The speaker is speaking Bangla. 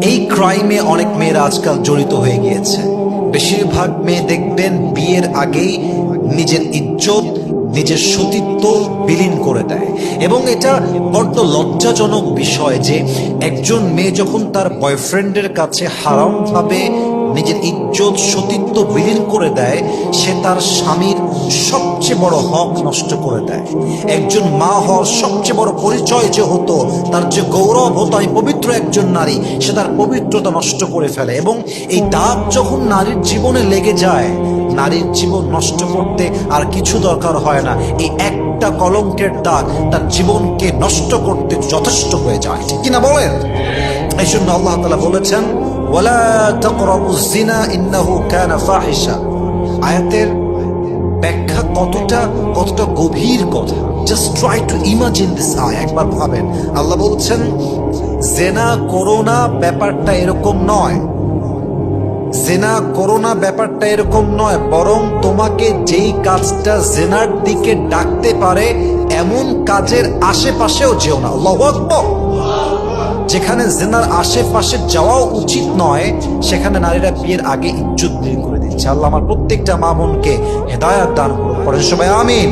এই ক্রাইমে অনেক মেয়েরা আজকাল জড়িত হয়ে গিয়েছে। বেশিরভাগ মেয়ে দেখবেন বিয়ের আগেই নিজের ইজ্জত, নিজের সতীত্ব বিলীন করে দেয়। এবং এটা বড্ড লজ্জাজনক বিষয় যে একজন মেয়ে যখন তার বয়ফ্রেন্ডের কাছে হারামভাবে নিজের ইজ্জত সতীত্ব বিলীন করে দেয়, সে তার স্বামীর সবচেয়ে বড় হক নষ্ট করে দেয়। একজন মা হওয়ার সবচেয়ে বড় পরিচয় যে হতো, তার যে গৌরব হতো আমি পবিত্র একজন নারী, সে তার পবিত্রতা নষ্ট করে ফেলে। এবং এই দাগ যখন নারীর জীবনে লেগে যায়, নারীর জীবন নষ্ট করতে আর কিছু দরকার হয় না। এই একটা কলঙ্কের দাগ তার জীবনকে নষ্ট করতে যথেষ্ট হয়ে যায়, ঠিক কিনা বলেন? এই জন্য আল্লাহ তাআলা বলেছেন, ওয়ালা তাকরাবুজ জিনা ইন্নাহু কানা ফাহিশা। আয়াতের ব্যাখ্যা কতটা গভীর কথা। Just try to imagine this আয়াত, একবার ভাবেন। আল্লাহ বলছেন জেনা করো না, ব্যাপারটা এরকম নয়। জেনা করো না ব্যাপারটা এরকম নয়, বরং তোমাকে যেই কাজটা জেনার দিকে ডাকতে পারে এমন কাজের আশেপাশেও যেও না। আল্লাহু আকবার। যেখানে জেনার আশেপাশে যাওয়াও উচিত নয়, সেখানে নারীরা বিয়ের আগে ইজ্জত বিলীন করে দিচ্ছে। আল্লাহ আমার প্রত্যেকটা মা বোনকে হেদায়েত দান করুন। পড়েন সবাই আমিন।